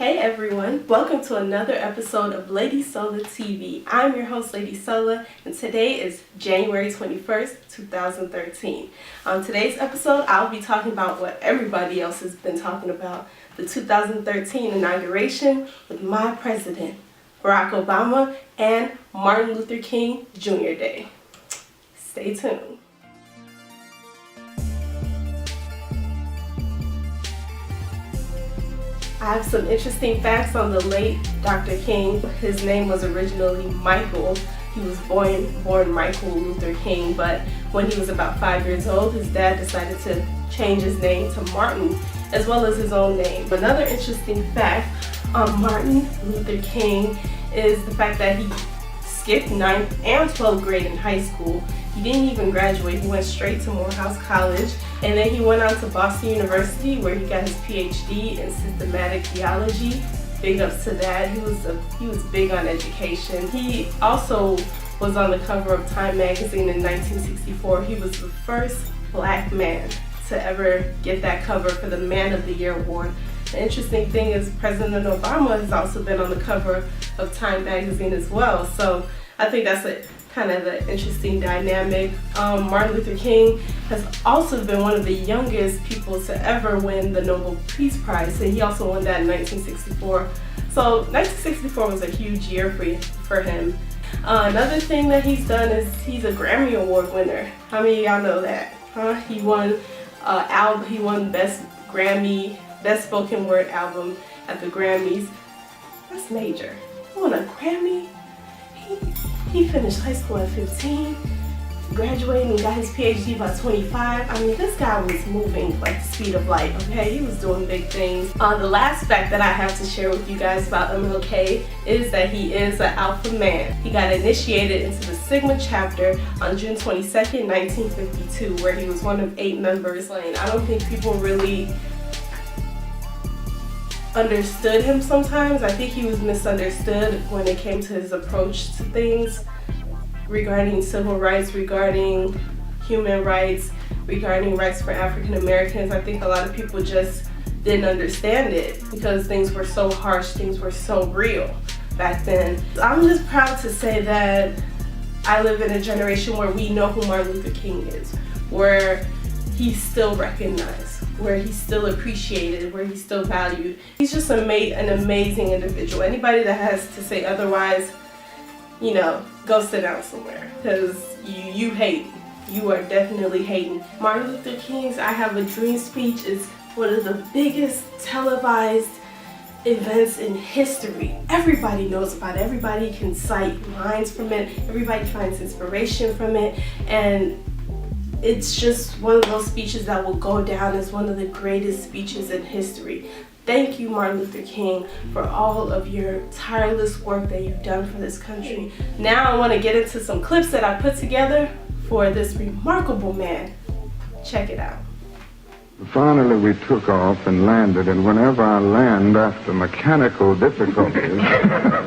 Hey everyone, welcome to another episode of Lady Sola TV. I'm your host, Lady Sola, and today is January 21st, 2013. On today's episode, I'll be talking about what everybody else has been talking about, the 2013 inauguration with my president, Barack Obama, and Martin Luther King Jr. Day. Stay tuned. I have some interesting facts on the late Dr. King. His name was originally Michael. He was born Michael Luther King, but when he was about 5 years old, his dad decided to change his name to Martin, as well as his own name. Another interesting fact on Martin Luther King is the fact that he skipped 9th and 12th grade in high school. He didn't even graduate. He went straight to Morehouse College, and then he went on to Boston University where he got his PhD in systematic theology. Big ups to that. He was big on education. He also was on the cover of Time magazine in 1964. He was the first black man to ever get that cover for the Man of the Year award. The interesting thing is President Obama has also been on the cover of Time magazine as well. So I think that's kind of an interesting dynamic. Martin Luther King has also been one of the youngest people to ever win the Nobel Peace Prize, and he also won that in 1964. So 1964 was a huge year for him. Another thing that he's done is he's a Grammy Award winner. How many of y'all know that? He won Best Spoken Word Album at the Grammys. That's major. He won a Grammy. He finished high school at 15, graduated and got his PhD by 25. I mean, this guy was moving like the speed of light, okay? He was doing big things. The last fact that I have to share with you guys about MLK is that he is an alpha man. He got initiated into the Sigma chapter on June 22nd, 1952, where he was one of 8 members. I don't think people really understood him sometimes. I think he was misunderstood when it came to his approach to things regarding civil rights, regarding human rights, regarding rights for African Americans. I think a lot of people just didn't understand it because things were so harsh, things were so real back then. I'm just proud to say that I live in a generation where we know who Martin Luther King is, where he's still recognized, where he's still appreciated, where he's still valued. He's just an amazing individual. Anybody that has to say otherwise, go sit down somewhere, because you hate. You are definitely hating. Martin Luther King's I Have a Dream speech is one of the biggest televised events in history. Everybody knows about it. Everybody can cite lines from it. Everybody finds inspiration from it. And it's just one of those speeches that will go down as one of the greatest speeches in history. Thank you, Martin Luther King, for all of your tireless work that you've done for this country. Now I want to get into some clips that I put together for this remarkable man. Check it out. Finally, we took off and landed, and whenever I land after mechanical difficulties,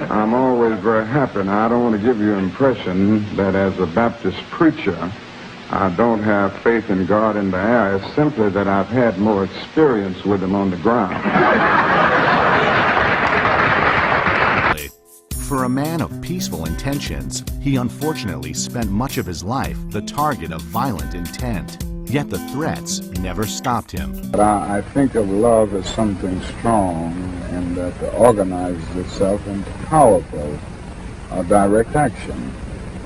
I'm always very happy. Now, I don't want to give you an impression that as a Baptist preacher, I don't have faith in God in the air. It's simply that I've had more experience with him on the ground. For a man of peaceful intentions, he unfortunately spent much of his life the target of violent intent. Yet the threats never stopped him. But I think of love as something strong and that organizes itself into powerful direct action.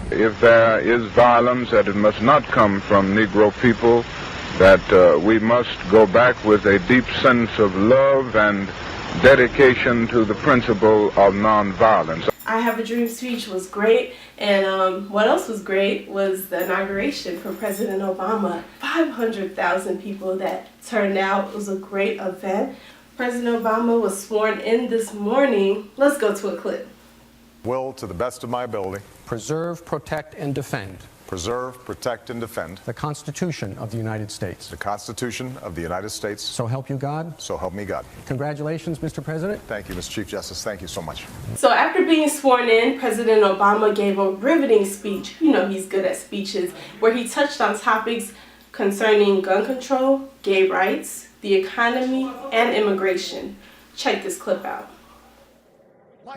If there is violence, that it must not come from Negro people, that we must go back with a deep sense of love and dedication to the principle of nonviolence. I Have a Dream speech was great, and what else was great was the inauguration for President Obama. 500,000 people that turned out. It was a great event. President Obama was sworn in this morning. Let's go to a clip. Will, to the best of my ability, preserve, protect, and defend preserve, protect, and defend the Constitution of the United States. the Constitution of the United States. So help you God. So help me God. Congratulations, Mr. President. Thank you, Mr. Chief Justice. Thank you so much. So after being sworn in, President Obama gave a riveting speech. You know he's good at speeches, where he touched on topics concerning gun control, gay rights, the economy, and immigration. Check this clip out.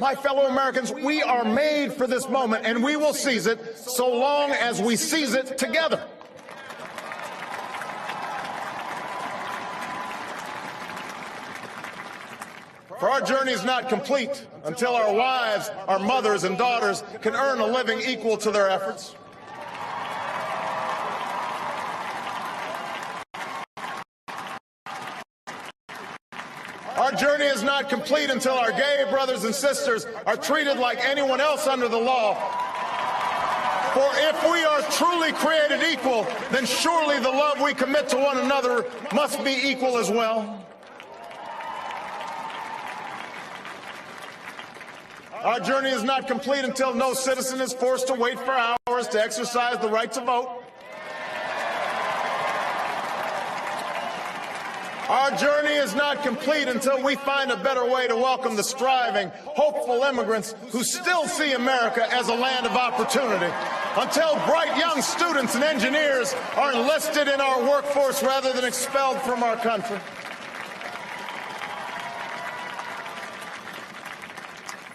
My fellow Americans, we are made for this moment, and we will seize it so long as we seize it together. For our journey is not complete until our wives, our mothers, and daughters can earn a living equal to their efforts. Our journey is not complete until our gay brothers and sisters are treated like anyone else under the law. For if we are truly created equal, then surely the love we commit to one another must be equal as well. Our journey is not complete until no citizen is forced to wait for hours to exercise the right to vote. Our journey is not complete until we find a better way to welcome the striving, hopeful immigrants who still see America as a land of opportunity. Until bright young students and engineers are enlisted in our workforce rather than expelled from our country.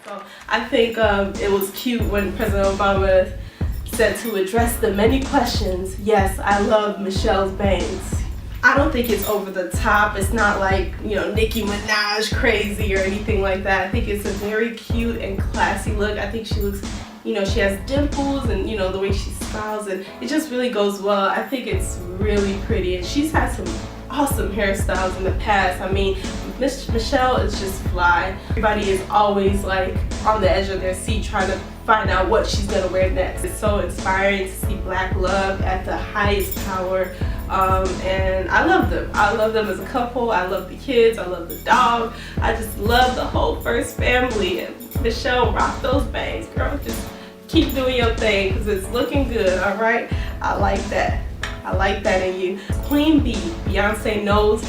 So I think it was cute when President Obama said to address the many questions, yes, I love Michelle's bangs. I don't think it's over the top. It's not like, Nicki Minaj crazy or anything like that. I think it's a very cute and classy look. I think she looks, she has dimples and, the way she smiles, and it just really goes well. I think it's really pretty, and she's had some awesome hairstyles in the past. I mean, Miss Michelle is just fly. Everybody is always like on the edge of their seat trying to find out what she's gonna wear next. It's so inspiring to see Black love at the highest power, and I love them. I love them as a couple. I love the kids. I love the dog. I just love the whole First family. And Michelle, rock those bangs, girl. Just keep doing your thing because it's looking good. All right, I like that. I like that in you. Queen Bee, Beyonce knows,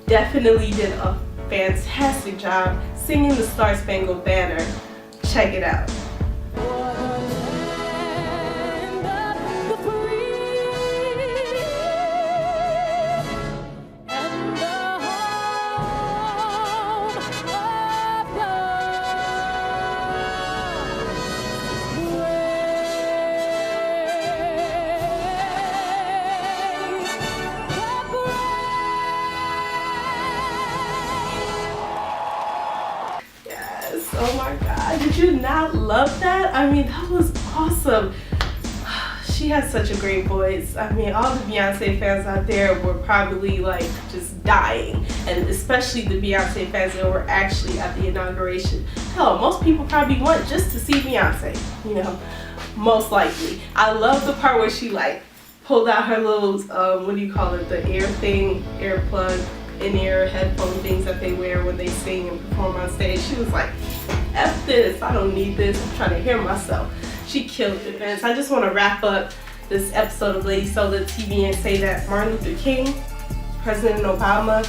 definitely did a fantastic job singing the Star Spangled Banner. Check it out. Oh my God, did you not love that? I mean, that was awesome. She has such a great voice. I mean, all the Beyonce fans out there were probably like just dying, and especially the Beyonce fans that were actually at the inauguration. Hell, most people probably went just to see Beyonce, most likely. I love the part where she like pulled out her little, what do you call it, the ear thing, earplug, in-ear headphone things that they wear when they sing and perform on stage. She was like, F this, I don't need this, I'm trying to hear myself. She killed it, man. So I just want to wrap up this episode of Lady Sola TV and say that Martin Luther King, President Obama,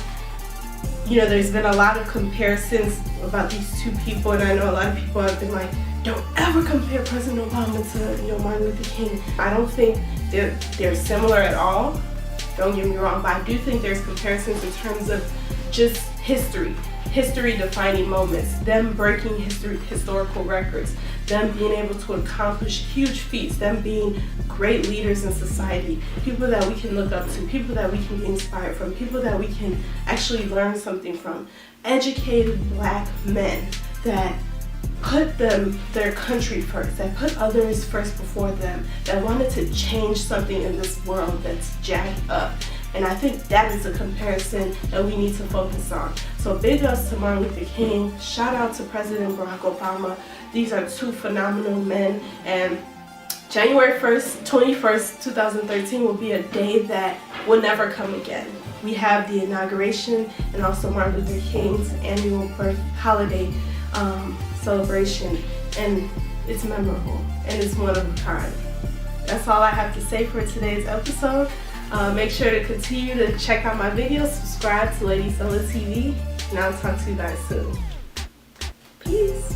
there's been a lot of comparisons about these two people, and I know a lot of people have been like, don't ever compare President Obama to Martin Luther King. I don't think they're similar at all. Don't get me wrong, but I do think there's comparisons in terms of just history defining moments, them breaking historical records, them being able to accomplish huge feats, them being great leaders in society, people that we can look up to, people that we can be inspired from, people that we can actually learn something from, educated Black men that put their country first, that put others first before them, that wanted to change something in this world that's jacked up. And I think that is a comparison that we need to focus on. So big ups to Martin Luther King, shout out to President Barack Obama. These are two phenomenal men, and January 21st, 2013 will be a day that will never come again. We have the inauguration and also Martin Luther King's annual birth holiday celebration, and it's memorable and it's one of a kind. That's all I have to say for today's episode. Make sure to continue to check out my videos, subscribe to Lady Sola TV, and I'll talk to you guys soon. Peace.